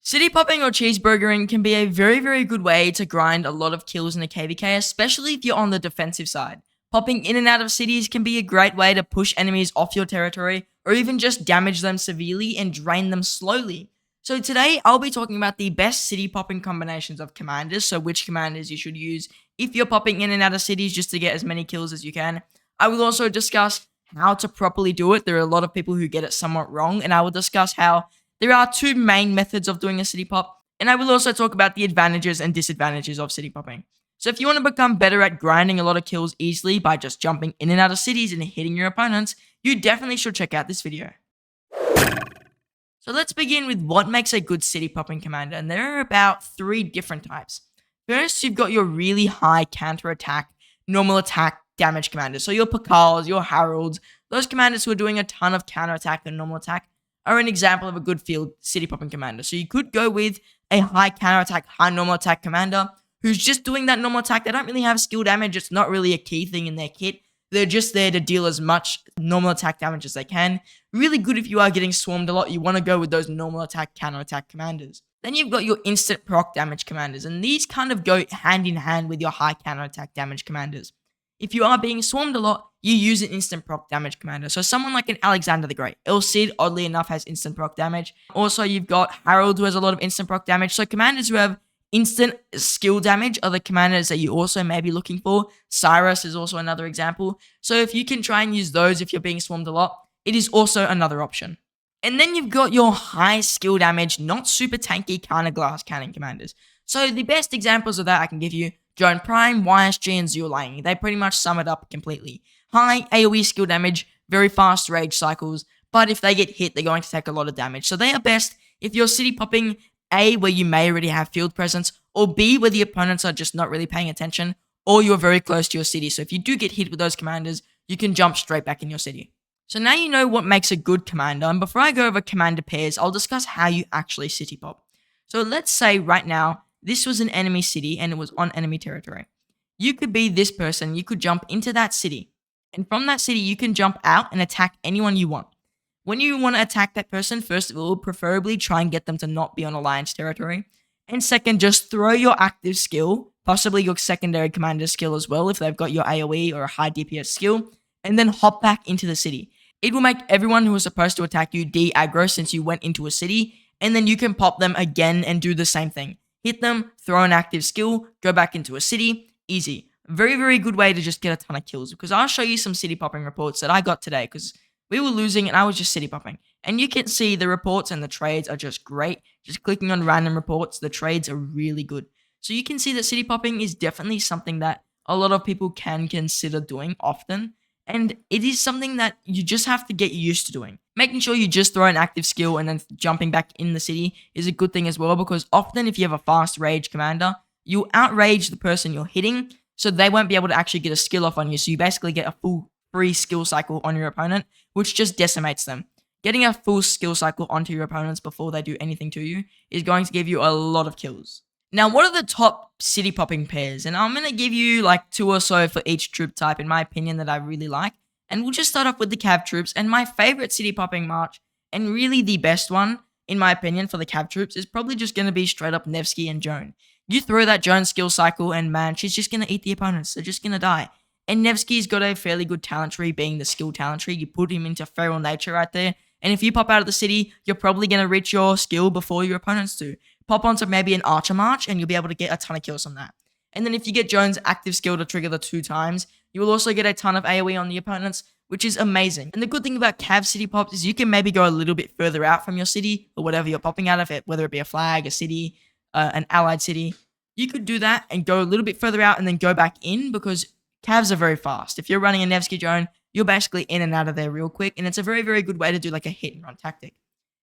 City popping or cheeseburgering can be a very good way to grind a lot of kills in a KVK, especially if you're on the defensive side. Popping in and out of cities can be a great way to push enemies off your territory, or even just damage them severely and drain them slowly. So today, I'll be talking about the best city popping combinations of commanders, so which commanders you should use if you're popping in and out of cities just to get as many kills as you can. I will also discuss how to properly do it. There are a lot of people who get it somewhat wrong, and I will discuss how there are two main methods of doing a city pop, and I will also talk about the advantages and disadvantages of city popping. So if you want to become better at grinding a lot of kills easily by just jumping in and out of cities and hitting your opponents, you definitely should check out this video. So let's begin with what makes a good city popping commander, and there are about 3 different types. First, you've got your really high counter attack, normal attack damage commanders. So your Pakals, your Harolds, those commanders who are doing a ton of counter attack and normal attack are an example of a good field city popping commander. So you could go with a high counter attack, high normal attack commander who's just doing that normal attack. They don't really have skill damage. It's not really a key thing in their kit. They're just there to deal as much normal attack damage as they can. Really good if you are getting swarmed a lot. You want to go with those normal attack, counter attack commanders. Then you've got your instant proc damage commanders, and these kind of go hand in hand with your high counter attack damage commanders. If you are being swarmed a lot, you use an instant proc damage commander. So someone like an Alexander the Great. El Cid, oddly enough, has instant proc damage. Also, you've got Harold, who has a lot of instant proc damage. So commanders who have instant skill damage are the commanders that you also may be looking for. Cyrus is also another example. So if you can try and use those if you're being swarmed a lot, it is also another option. And then you've got your high skill damage, not super tanky counter glass cannon commanders. So the best examples of that I can give you, Drone Prime, YSG, and LIANG. They pretty much sum it up completely. High AoE skill damage, very fast rage cycles, but if they get hit, they're going to take a lot of damage. So they are best if you're city popping, A, where you may already have field presence, or B, where the opponents are just not really paying attention, or you're very close to your city. So if you do get hit with those commanders, you can jump straight back in your city. So now you know what makes a good commander, and before I go over commander pairs, I'll discuss how you actually city pop. So let's say right now, this was an enemy city and it was on enemy territory. You could be this person, you could jump into that city, and from that city, you can jump out and attack anyone you want. When you want to attack that person, first of all, preferably try and get them to not be on alliance territory. And second, just throw your active skill, possibly your secondary commander skill as well, if they've got your AoE or a high DPS skill, and then hop back into the city. It will make everyone who was supposed to attack you de-aggro since you went into a city, and then you can pop them again and do the same thing. Hit them, throw an active skill, go back into a city, easy. Very good way to just get a ton of kills, because I'll show you some city popping reports that I got today, because we were losing and I was just city popping. And you can see the reports and the trades are just great. Just clicking on random reports, the trades are really good. So you can see that city popping is definitely something that a lot of people can consider doing often. And it is something that you just have to get used to doing. Making sure you just throw an active skill and then jumping back in the city is a good thing as well, because often if you have a fast rage commander, you outrage the person you're hitting, so they won't be able to actually get a skill off on you. So you basically get a full free skill cycle on your opponent, which just decimates them. Getting a full skill cycle onto your opponents before they do anything to you is going to give you a lot of kills. Now, what are the top city popping pairs? And I'm going to give you like 2 or so for each troop type, in my opinion, that I really like. And we'll just start off with the Cav troops. And my favorite city popping march, and really the best one, in my opinion, for the Cav troops, is probably just going to be straight up Nevsky and Joan. You throw that Joan skill cycle, and man, she's just going to eat the opponents. They're just going to die. And Nevsky's got a fairly good talent tree, being the skill talent tree. You put him into feral nature right there. And if you pop out of the city, you're probably going to reach your skill before your opponents do. Pop onto maybe an archer march, and you'll be able to get a ton of kills on that. And then if you get Joan's active skill to trigger the 2 times, you will also get a ton of AoE on the opponents, which is amazing. And the good thing about Cav city pops is you can maybe go a little bit further out from your city, or whatever you're popping out of it, whether it be a flag, a city, an allied city. You could do that and go a little bit further out and then go back in, because Cavs are very fast. If you're running a Nevsky Joan, you're basically in and out of there real quick, and it's a very good way to do like a hit and run tactic.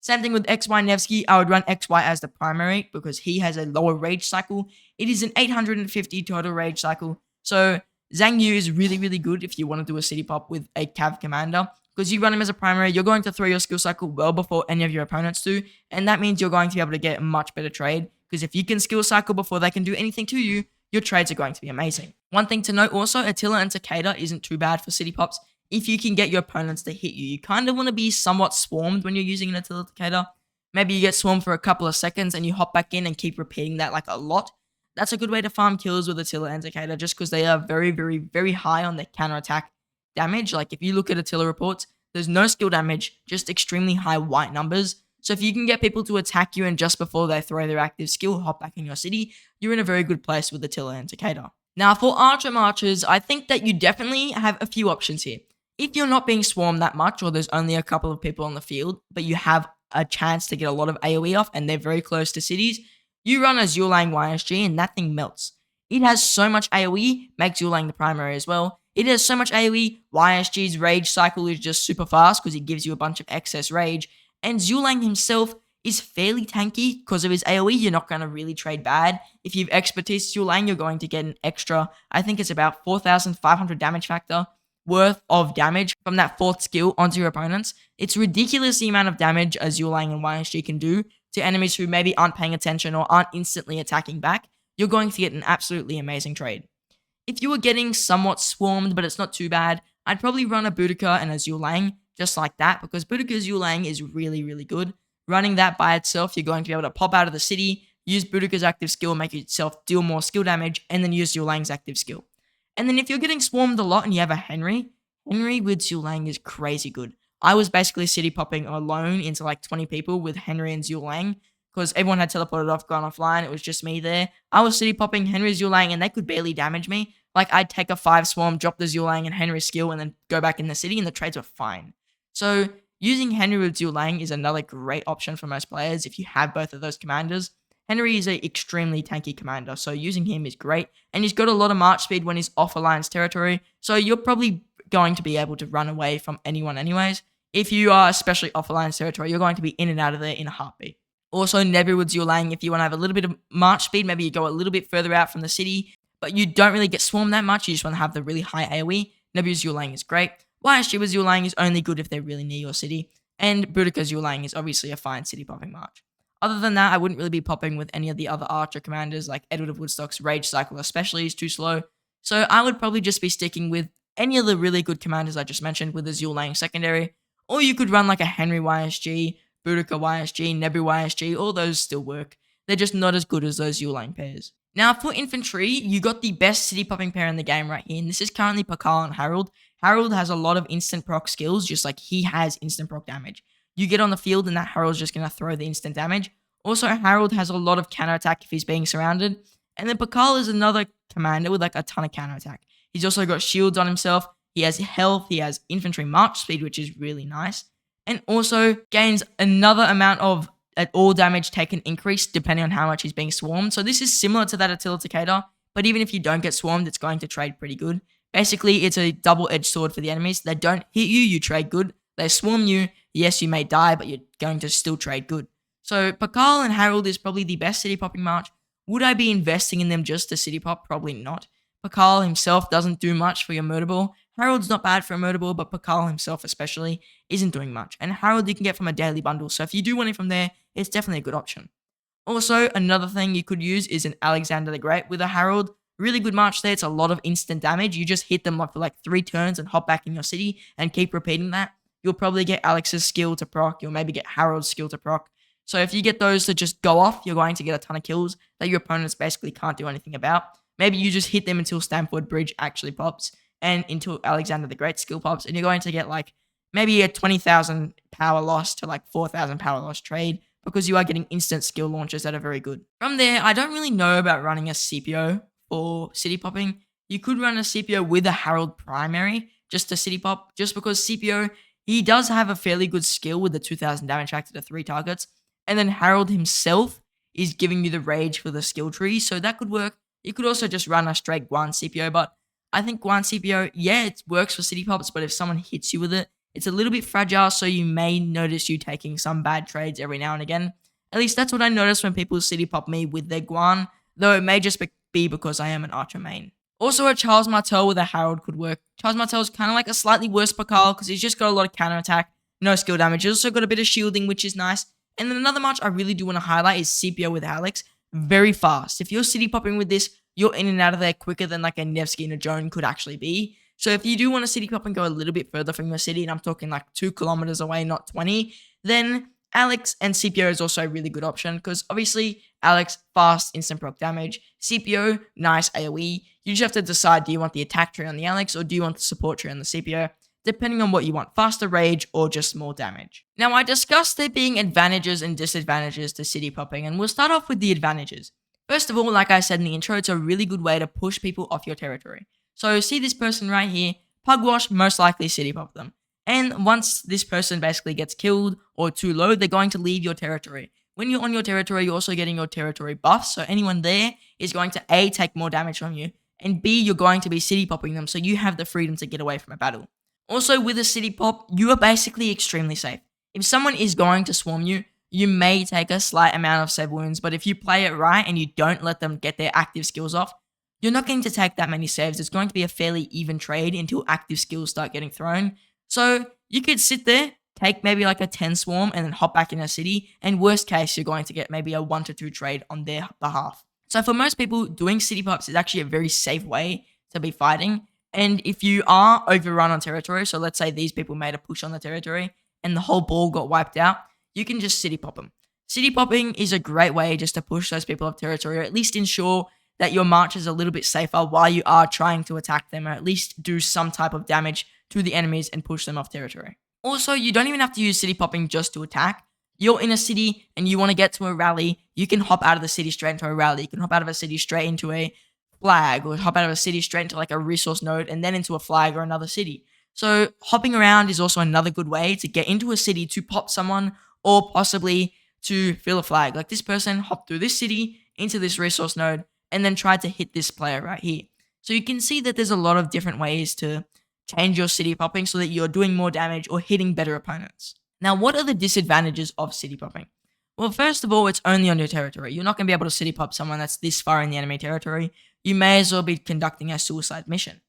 Same thing with XY Nevsky. I would run XY as the primary because he has a lower rage cycle. It is an 850 total rage cycle. So Zhang Yu is really good if you want to do a city pop with a Cav commander, because you run him as a primary, you're going to throw your skill cycle well before any of your opponents do, and that means you're going to be able to get a much better trade, because if you can skill cycle before they can do anything to you, your trades are going to be amazing. One thing to note also, Attila and Takeda isn't too bad for city pops. If you can get your opponents to hit you, you kind of want to be somewhat swarmed when you're using an Attila Takeda. Maybe you get swarmed for a couple of seconds and you hop back in and keep repeating that like a lot. That's a good way to farm kills with Attila and Takeda just because they are very, very, very high on their counterattack damage. Like if you look at Attila reports, there's no skill damage, just extremely high white numbers. So if you can get people to attack you and just before they throw their active skill hop back in your city, you're in a very good place with Attila and Takeda. Now for Archer Marchers, I think that you definitely have a few options here. If you're not being swarmed that much or there's only a couple of people on the field, but you have a chance to get a lot of AoE off and they're very close to cities, you run a ZHUGE YSG and that thing melts. It has so much AoE, makes ZHUGE the primary as well. It has so much AoE, YSG's rage cycle is just super fast because it gives you a bunch of excess rage. And ZHUGE himself is fairly tanky because of his AoE. You're not going to really trade bad. If you've expertise ZHUGE, you're going to get an extra, I think it's about 4,500 damage factor worth of damage from that 4th skill onto your opponents. It's ridiculous the amount of damage a ZHUGE and YSG can do to enemies who maybe aren't paying attention or aren't instantly attacking back. You're going to get an absolutely amazing trade. If you were getting somewhat swarmed, but it's not too bad, I'd probably run a Boudica and a ZHUGE just like that, because Boudica ZHUGE is really, really good. Running that by itself, you're going to be able to pop out of the city, use Boudica's active skill, make yourself deal more skill damage, and then use ZHUGE's active skill. And then if you're getting swarmed a lot and you have a Henry with ZHUGE is crazy good. I was basically city popping alone into like 20 people with Henry and ZHUGE because everyone had teleported off, gone offline. It was just me there. I was city popping Henry, ZHUGE, and they could barely damage me. Like I'd take a 5 swarm, drop the ZHUGE and Henry skill, and then go back in the city, and the trades were fine. So using Henry with ZHUGE is another great option for most players if you have both of those commanders. Henry is an extremely tanky commander, so using him is great, and he's got a lot of march speed when he's off Alliance territory, so you're probably going to be able to run away from anyone anyways. If you are especially off Alliance territory, you're going to be in and out of there in a heartbeat. Also, Nebu with ZHUGE, if you want to have a little bit of march speed, maybe you go a little bit further out from the city, but you don't really get swarmed that much, you just want to have the really high AoE, Nebu ZHUGE is great. YSG with ZHUGE is only good if they're really near your city, and Boudica ZHUGE is obviously a fine city popping march. Other than that, I wouldn't really be popping with any of the other Archer commanders, like Edward of Woodstock's Rage Cycle especially is too slow, so I would probably just be sticking with any of the really good commanders I just mentioned with the ZHUGE secondary, or you could run like a Henry YSG, Boudica YSG, Nebu YSG, all those still work. They're just not as good as those ZHUGE pairs. Now for Infantry, you got the best city popping pair in the game right here, and this is currently Pakal and Harold. Harold has a lot of instant proc skills, just like he has instant proc damage. You get on the field and that Harold's just going to throw the instant damage. Also, Harold has a lot of counterattack if he's being surrounded. And then Pakal is another commander with like a ton of counterattack. He's also got shields on himself. He has health. He has infantry march speed, which is really nice. And also gains another amount of all damage taken increase depending on how much he's being swarmed. So this is similar to that Attila Takeda. But even if you don't get swarmed, it's going to trade pretty good. Basically, it's a double-edged sword for the enemies. They don't hit you, you trade good. They swarm you, yes, you may die, but you're going to still trade good. So Pakal and Harold is probably the best city popping march. Would I be investing in them just to city pop? Probably not. Pakal himself doesn't do much for your murderball. Harold's not bad for a murderball, but Pakal himself especially isn't doing much. And Harold you can get from a daily bundle, so if you do want it from there, it's definitely a good option. Also, another thing you could use is an Alexander the Great with a Harold. Really good march there. It's a lot of instant damage. You just hit them for like 3 turns and hop back in your city and keep repeating that. You'll probably get Alex's skill to proc. You'll maybe get Harold's skill to proc. So if you get those to just go off, you're going to get a ton of kills that your opponents basically can't do anything about. Maybe you just hit them until Stamford Bridge actually pops and until Alexander the Great skill pops, and you're going to get like maybe a 20,000 power loss to like 4,000 power loss trade because you are getting instant skill launches that are very good. From there, I don't really know about running a CPO for city popping. You could run a CPO with a Harold primary just to city pop, just because CPO, he does have a fairly good skill with the 2,000 damage factor to 3 targets, and then Harold himself is giving you the rage for the skill tree, so that could work. You could also just run a straight Guan CPO, but I think Guan CPO, yeah, it works for city pops, but if someone hits you with it, it's a little bit fragile, so you may notice you taking some bad trades every now and again. At least that's what I notice when people city pop me with their Guan, though it may just be because I am an Archer main. Also, a Charles Martel with a Harold could work. Charles Martel is kind of like a slightly worse Pakal because he's just got a lot of counterattack, no skill damage. He's also got a bit of shielding, which is nice. And then another match I really do want to highlight is CPO with Alex. Very fast. If you're city popping with this, you're in and out of there quicker than like a Nevsky and a Joan could actually be. So if you do want to city pop and go a little bit further from your city, and I'm talking like 2 kilometers away, not 20, then Alex and CPO is also a really good option because obviously Alex, fast, instant proc damage. CPO, nice AoE. You just have to decide, do you want the attack tree on the Alex or do you want the support tree on the CPO? Depending on what you want, faster rage or just more damage. Now, I discussed there being advantages and disadvantages to city popping, and we'll start off with the advantages. First of all, like I said in the intro, it's a really good way to push people off your territory. So see this person right here, Pugwash, most likely city pop them. And once this person basically gets killed or too low, they're going to leave your territory. When you're on your territory, you're also getting your territory buffs, so anyone there is going to A, take more damage from you, and B, you're going to be city popping them, so you have the freedom to get away from a battle. Also, with a city pop, you are basically extremely safe. If someone is going to swarm you, you may take a slight amount of save wounds, but if you play it right and you don't let them get their active skills off, you're not going to take that many saves. It's going to be a fairly even trade until active skills start getting thrown. So you could sit there, take maybe like a 10 swarm and then hop back in a city, and worst case, you're going to get maybe a 1 to 2 trade on their behalf. So for most people, doing city pops is actually a very safe way to be fighting. And if you are overrun on territory, so let's say these people made a push on the territory and the whole ball got wiped out, you can just city pop them. City popping is a great way just to push those people off territory, or at least ensure that your march is a little bit safer while you are trying to attack them, or at least do some type of damage to the enemies and push them off territory. Also, you don't even have to use city popping just to attack. You're in a city and you want to get to a rally, you can hop out of the city straight into a rally. You can hop out of a city straight into a flag, or hop out of a city straight into like a resource node and then into a flag or another city. So hopping around is also another good way to get into a city to pop someone or possibly to fill a flag. Like this person hopped through this city into this resource node and then tried to hit this player right here. So you can see that there's a lot of different ways to change your city popping so that you're doing more damage or hitting better opponents. Now, what are the disadvantages of city popping? Well, first of all, it's only on your territory. You're not going to be able to city pop someone that's this far in the enemy territory. You may as well be conducting a suicide mission.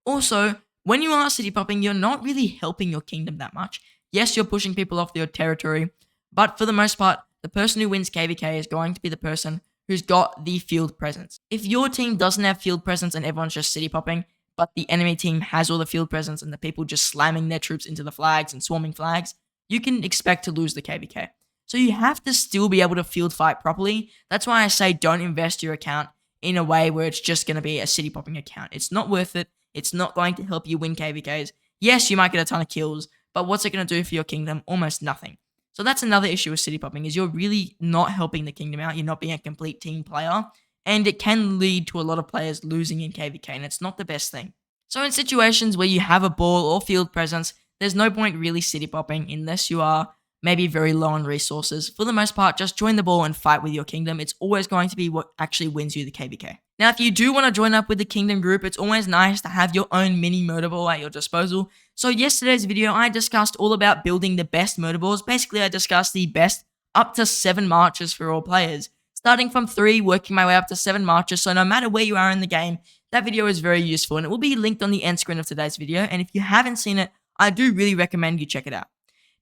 Also, when you are city popping, you're not really helping your kingdom that much. Yes, you're pushing people off your territory, but for the most part, the person who wins KVK is going to be the person who's got the field presence. If your team doesn't have field presence and everyone's just city popping, but the enemy team has all the field presence and the people just slamming their troops into the flags and swarming flags, you can expect to lose the KVK. So you have to still be able to field fight properly. That's why I say don't invest your account in a way where it's just going to be a city popping account. It's not worth it. It's not going to help you win KVKs. Yes, you might get a ton of kills, but what's it going to do for your kingdom? Almost nothing. So that's another issue with city popping, is you're really not helping the kingdom out. You're not being a complete team player, and it can lead to a lot of players losing in KVK, and it's not the best thing. So in situations where you have a ball or field presence, there's no point really city popping unless you are maybe very low on resources. For the most part, just join the ball and fight with your kingdom. It's always going to be what actually wins you the KVK. Now, if you do want to join up with the kingdom group, it's always nice to have your own mini murderball at your disposal. So yesterday's video, I discussed all about building the best murderballs. Basically, I discussed the best up to 7 marches for all players. Starting from 3, working my way up to 7 marches. So no matter where you are in the game, that video is very useful, and it will be linked on the end screen of today's video. And if you haven't seen it, I do really recommend you check it out.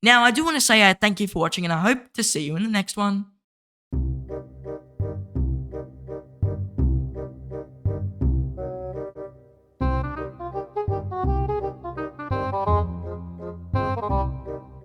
Now, I do want to say thank you for watching, and I hope to see you in the next one.